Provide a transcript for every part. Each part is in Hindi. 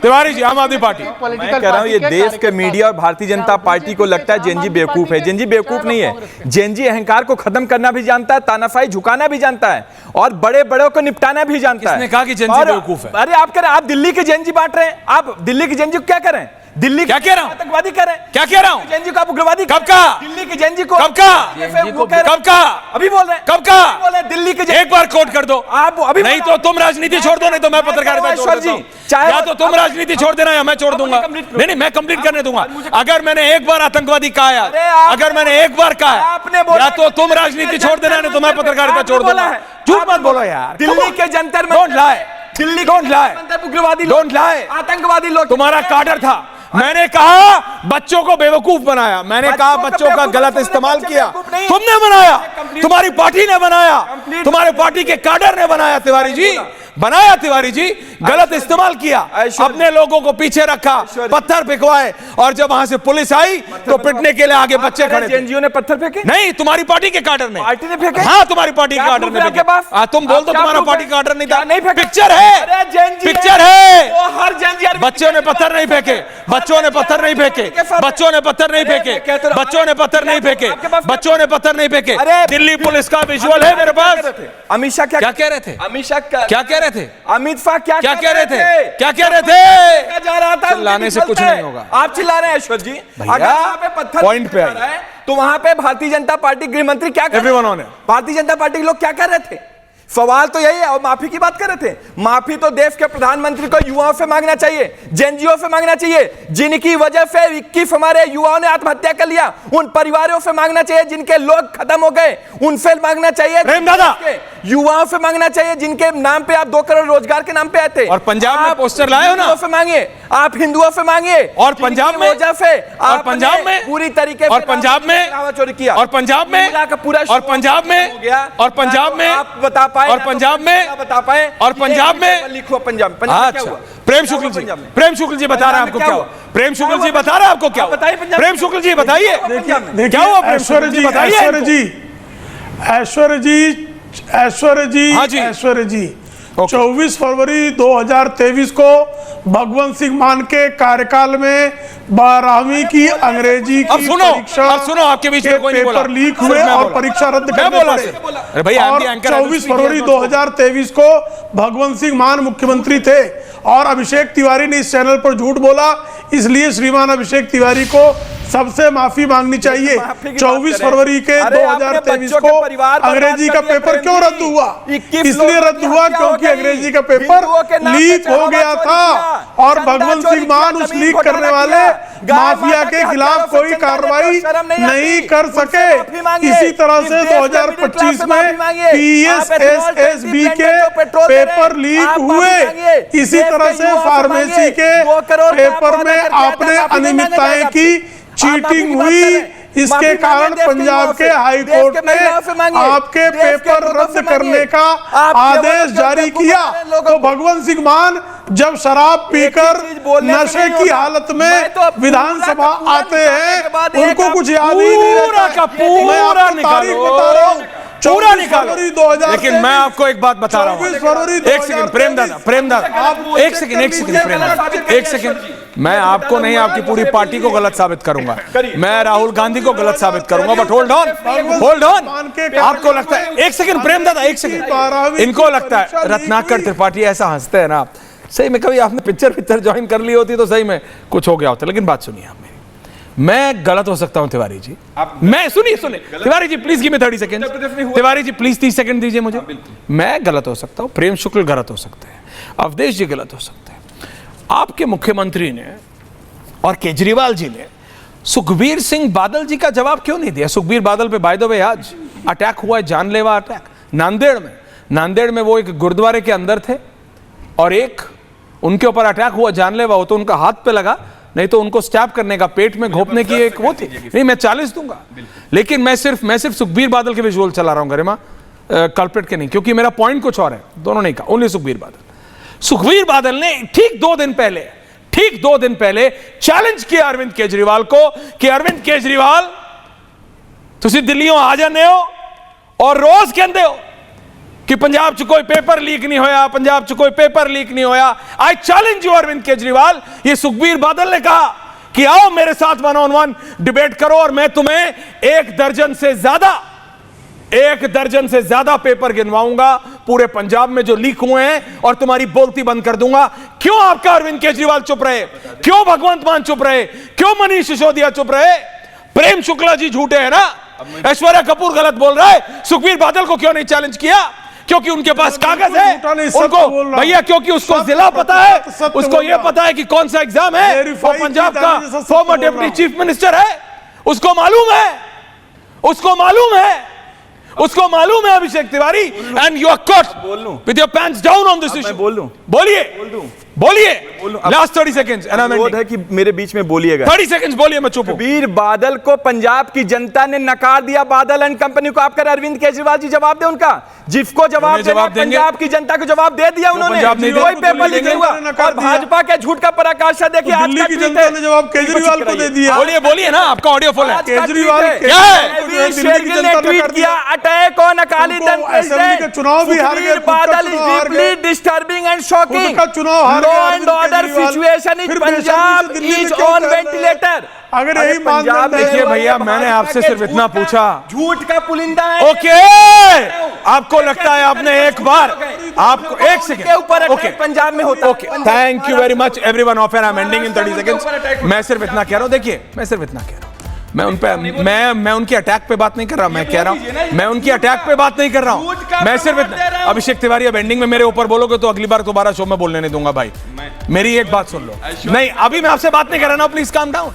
तिवारी जी, आम आदमी पार्टी। मैं कह रहा हूं ये देश के मीडिया और भारतीय जनता पार्टी को लगता है जेएनजी बेवकूफ है। जेएनजी बेवकूफ नहीं है। जेएनजी अहंकार को खत्म करना भी जानता है, तानाशाही झुकाना भी जानता है और बड़े बड़ों को निपटाना भी जानता है। किसने कहा कि जेएनजी बेवकूफ है? अरे आप कह रहे हैं, आप दिल्ली की जेएनजी बांट रहे हैं। आप दिल्ली की जेएनजी को क्या करें? दिल्ली क्या कह रहा हूं? आतंकवादी कह रहे हैं। क्या कह रहा हूं? जेएनजी को आप उग्रवादी कब कहा? दिल्ली की जेएनजी को कब कहा? कब कहा? अभी बोल रहे हैं। कब कहा? बोल रहे हैं दिल्ली की एक बार कोट कर दो। आप अभी नहीं तो तुम राजनीति छोड़ दो, नहीं तो मैं पत्रकारिता छोड़ देता हूं। चाहे या तो तुम राजनीति छोड़ देना या मैं छोड़ दूंगा। नहीं, मैं कंप्लीट करने दूंगा। अगर मैंने एक बार आतंकवादी कहा, अगर मैंने एक बार कहा, या तो तुम राजनीति छोड़ देना, नहीं तो मैं पत्रकारिता छोड़ दूंगा। झूठ मत बोलो यार। दिल्ली के जंतर में don't lie, Delhi don't lie, उग्रवादी डोंट लाई, आतंकवादी लोग तुम्हारा काडर था। मैंने कहा बच्चों को बेवकूफ बनाया, मैंने कहा बच्चों का गलत इस्तेमाल किया। तुमने बनाया, तुम्हारी पार्टी ने बनाया, तुम्हारे पार्टी के काडर ने बनाया। तिवारी जी बनाया, तिवारी जी गलत इस्तेमाल किया, अपने लोगों को पीछे रखा, पत्थर फेंकवाए और जब वहां से पुलिस आई तो पिटने के लिए आगे बच्चे खड़े थे। जेएनजीओ ने पत्थर फेंके? नहीं, तुम्हारी पार्टी के काडर ने। पार्टी ने फेंके? हाँ, तुम्हारी पार्टी के काडर ने फेंके। तुम बोल दो तुम्हारा पार्टी का काडर नहीं था। नहीं फेंका। पिक्चर है, पिक्चर है। हर जेएनजी बच्चों ने पत्थर नहीं फेंके, बच्चों ने पत्थर नहीं फेंके, बच्चों ने पत्थर नहीं फेंके, बच्चों ने पत्थर नहीं फेंके, बच्चों ने पत्थर नहीं फेंके। दिल्ली पुलिस का विजुअल है मेरे पास। अमित शाह क्या कह रहे थे? अमित शाह क्या कह रहे थे? अमित शाह क्या कह रहे थे? क्या कह रहे थे? जा रहा था, चिल्लाने से कुछ नहीं होगा। आप चिल्ला रहे हैं ऐश्वर्य जी। अगर वहां पे पत्थर पॉइंट पे आए तो वहां पे भारतीय जनता पार्टी गृह मंत्री क्या कर रहे थे? भारतीय जनता पार्टी के लोग क्या कर रहे थे? सवाल तो यही है। और माफी की बात कर रहे थे। माफी तो देश के प्रधानमंत्री को युवाओं से मांगना चाहिए, जेएनजीओ से मांगना चाहिए, जिनकी वजह से 21 हमारे युवाओं ने आत्महत्या कर लिया। उन परिवारों से मांगना चाहिए जिनके लोग खत्म हो गए, उनसे मांगना चाहिए। प्रेमदादा युवाओं से मांगना चाहिए जिनके नाम पे आप 2 करोड़ रोजगार के नाम पे आए थे। और पंजाब में पोस्टर लाए हो ना, से मांगिए, आप हिंदुओं से मांगिए। और पंजाब में वजह से और पंजाब में पूरी तरीके से और पंजाब में चोरी किया और पंजाब में पूरा और पंजाब में और पंजाब में आप बता पाए और पंजाब में बता पाए और पंजाब में लिखो पंजाब में क्या हुआ? प्रेम शुक्ल जी, प्रेम शुक्ल जी बता रहे हैं आपको क्या हुआ? प्रेम शुक्ल जी बता रहे हैं आपको क्या? प्रेम शुक्ल जी बताइए क्या हुआ? ऐश्वर्य जी, ऐश्वर्य जी 24 फरवरी 2023 को भगवंत सिंह मान के कार्यकाल में 12वीं की अंग्रेजी की सुनो आपके बीच में कोई नहीं बोला। पेपर लीक हुए और परीक्षा रद्द करने पड़े। और 24 फरवरी 2023 को भगवंत सिंह मान मुख्यमंत्री थे और अभिषेक तिवारी ने इस चैनल पर झूठ बोला, इसलिए श्रीमान अभिषेक तिवारी को सबसे माफी मांगनी चाहिए। 24 फरवरी के 2023 को अंग्रेजी का पेपर क्यों रद्द हुआ? इसलिए रद्द हुआ क्योंकि अंग्रेजी का पेपर लीक हो गया था और भगवंत सिंह मान उस लीक करने वाले माफिया के खिलाफ कोई कार्रवाई नहीं कर सके। इसी तरह से 2025 में PSSSB के पेपर लीक हुए। इसी तरह से फार्मेसी के पेपर में आपने अनियमितताएं की, चीटिंग हुई, इसके कारण पंजाब के हाई कोर्ट ने आपके पेपर रद्द करने का आदेश जारी किया। तो भगवंत सिंह मान जब शराब पीकर नशे की हालत में विधानसभा आते हैं, उनको कुछ याद ही नहीं रहता। पूरा पूरा निकालो। लेकिन मैं आपको एक बात बता रहा हूँ, एक सेकंड प्रेमदादा, एक सेकंड, मैं आपको नहीं आपकी पूरी पार्टी को गलत साबित करूंगा, मैं राहुल गांधी को गलत साबित करूंगा। बट होल्ड ऑन, आपको लगता है, एक सेकंड प्रेमदादा, एक सेकंड, इनको लगता है रत्नाकर त्रिपाठी ऐसा हंसते हैं ना, सही में कभी आपने पिक्चर ज्वाइन कर ली होती तो सही में कुछ हो गया होता। लेकिन बात सुनिए आप मेरी, मैं गलत हो सकता हूं तिवारी जी, मैं सुनिए Tiwari ji please give me 30 second, Tiwari ji please 30 second दीजिए मुझे। मैं गलत हो सकता हूं, प्रेम शुक्ल गलत हो सकते हैं, अवधेश जी गलत हो सकते हैं, आपके मुख्यमंत्री ने और केजरीवाल जी ने सुखबीर सिंह बादल जी का जवाब क्यों नहीं दिया? सुखबीर बादल पे बाय द वे आज अटैक हुआ है, जानलेवा अटैक नांदेड़ में वो एक गुरुद्वारे के अंदर थे और एक उनके ऊपर अटैक हुआ जानलेवा, हो तो उनका हाथ पे लगा, नहीं तो उनको स्टैब करने का, पेट में घोपने की एक वो थी। नहीं, मैं 40 दूंगा, लेकिन मैं सिर्फ सुखबीर बादल के विजुअल चला रहा हूं गरिमा, कल्प्रिट के नहीं, क्योंकि मेरा पॉइंट कुछ और है। दोनों नहीं कहा, ओनली सुखबीर बादल ने ठीक 2 दिन पहले चैलेंज किया अरविंद केजरीवाल को कि अरविंद केजरीवाल तुसी दिल्लियों आ जाने हो और रोज कहते हो कि पंजाब च कोई पेपर लीक नहीं होया, पंजाब च कोई पेपर लीक नहीं होया। I challenge you Arvind Kejriwal, ये सुखबीर बादल ने कहा कि आओ मेरे साथ 1-on-1 डिबेट करो और मैं तुम्हें 1 दर्जन से ज्यादा पेपर गिनवाऊंगा पूरे पंजाब में जो लीक हुए हैं और तुम्हारी बोलती बंद कर दूंगा। क्यों आपका अरविंद केजरीवाल चुप रहे? क्यों भगवंत मान चुप रहे? क्यों मनीष सिसोदिया चुप रहे? प्रेम शुक्ला जी झूठे हैं ना, ऐश्वर्या कपूर गलत बोल रहा है, सुखबीर बादल को क्यों नहीं चैलेंज किया? क्योंकि उनके पास कागज है उनको भैया, क्योंकि उसको जिला पता है, उसको यह पता है कि कौन सा एग्जाम है, वो पंजाब का फॉर्मर डिप्टी चीफ मिनिस्टर है, उसको मालूम है, उसको मालूम है, उसको मालूम है Abhishek Tiwari. And you are caught with your pants down on this issue. बोलिए लास्ट 30 सेकंड्स अनुरोध है कि मेरे बीच में बोलिएगा। 30 सेकंड्स बोलिए, मैं चुप हूं। सुखबीर बादल को पंजाब की जनता ने नकार दिया, बादल एंड कंपनी को। आपका अरविंद केजरीवाल जी जवाब दे उनका, जिसको जवाब देना पंजाब की जनता को जवाब दे दिया उन्होंने, कोई पेपर लीक नहीं हुआ। और भाजपा के झूठ का पराकाष्ठा देखिए, आज दिल्ली की जनता ने जवाब केजरीवाल को दे दिया। बोलिए ना, आपका ऑडियो फुल है। केजरीवाल क्या है? ने ट्वीट किया, attack on Akali Dal president, चुनाव भी हार गए, बादल is deeply disturbing and shocking, का चुनाव हार law and order situation in Punjab is on ventilator. अगर यही पंजाब देखिए भैया, मैंने आपसे सिर्फ इतना पूछा, झूठ का पुलिंदा है। ओके, आपको लगता है आपने एक बार, आपको एक सेकंड के ऊपर अटैक पंजाब में होता है। Okay, thank you very much everyone of air. I am ending in 30 seconds. मैं सिर्फ इतना कह रहा हूं, देखिए मैं सिर्फ इतना कह रहा हूं, मैं उन पे मैं उनकी अटैक पे बात नहीं कर रहा, मैं कह रहा हूं मैं उनकी अटैक पे बात नहीं कर रहा हूं, मैं सिर्फ इतना। अभिषेक तिवारी, अब एंडिंग में मेरे ऊपर बोलोगे तो अगली बार दोबारा शो में बोलने नहीं दूंगा भाई। मेरी एक बात सुन लो। नहीं, अभी मैं आपसे बात नहीं कर रहा ना, please calm down.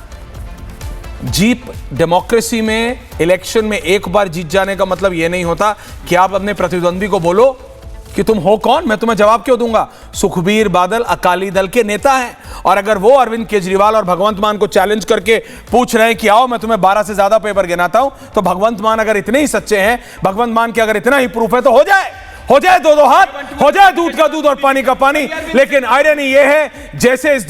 Jeep democracy में, इलेक्शन में एक बार जीत जाने का मतलब यह नहीं होता कि आप अपने प्रतिद्वंदी को बोलो कि तुम हो कौन, मैं तुम्हें जवाब क्यों दूंगा। सुखबीर बादल अकाली दल के नेता हैं, और अगर वो अरविंद केजरीवाल और भगवंत मान को चैलेंज करके पूछ रहे हैं कि आओ मैं तुम्हें 12 से ज्यादा पेपर गिनाता हूं, तो भगवंत मान अगर इतने ही सच्चे हैं, भगवंत मान के अगर इतना ही प्रूफ है, तो हो जाए दो हाथ, हो जाए दूध का दूध और पानी का पानी। लेकिन आयरनी ये है, जैसे इस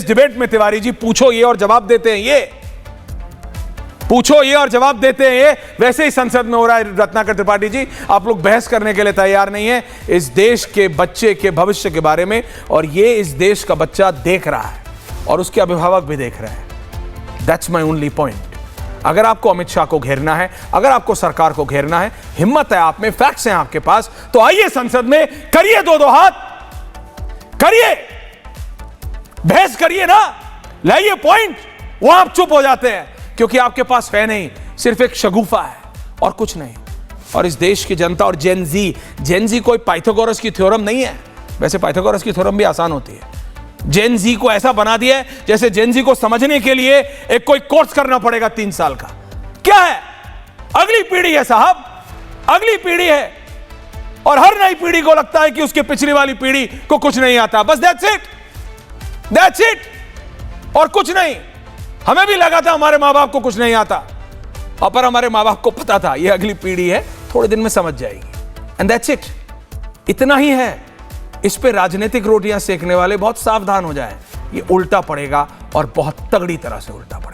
डिबेट में तिवारी जी पूछो ये और जवाब देते हैं ये, पूछो ये और जवाब देते हैं ये, वैसे ही संसद में हो रहा है। रत्नाकर त्रिपाठी जी, आप लोग बहस करने के लिए तैयार नहीं है इस देश के बच्चे के भविष्य के बारे में, और ये इस देश का बच्चा देख रहा है और उसके अभिभावक भी देख रहे हैं। That's my only point. अगर आपको अमित शाह को घेरना है, अगर आपको सरकार को घेरना है, हिम्मत है आप में, फैक्ट्स हैं आपके पास, तो आइए संसद में, करिए दो हाथ, करिए बहस करिए ना, लाइए पॉइंट। वहां आप चुप हो जाते हैं क्योंकि आपके पास है नहीं, सिर्फ एक शगुफा है और कुछ नहीं। और इस देश की जनता और जेन जी कोई पाइथागोरस की थ्योरम नहीं है। वैसे पाइथागोरस की थ्योरम भी आसान होती है। जेन जी को ऐसा बना दिया है जैसे जेन जी को समझने के लिए एक कोई कोर्स करना पड़ेगा 3 साल का। क्या है? अगली पीढ़ी है साहब, अगली पीढ़ी है, और हर नई पीढ़ी को लगता है कि उसके पिछली वाली पीढ़ी को कुछ नहीं आता। बस दैट्स इट, और कुछ नहीं। हमें भी लगा था हमारे मां बाप को कुछ नहीं आता, और पर हमारे मां बाप को पता था ये अगली पीढ़ी है, थोड़े दिन में समझ जाएगी। एंड दैट्स इट, इतना ही है। इस पे राजनीतिक रोटियां सेकने वाले बहुत सावधान हो जाएं, ये उल्टा पड़ेगा और बहुत तगड़ी तरह से उल्टा पड़ेगा।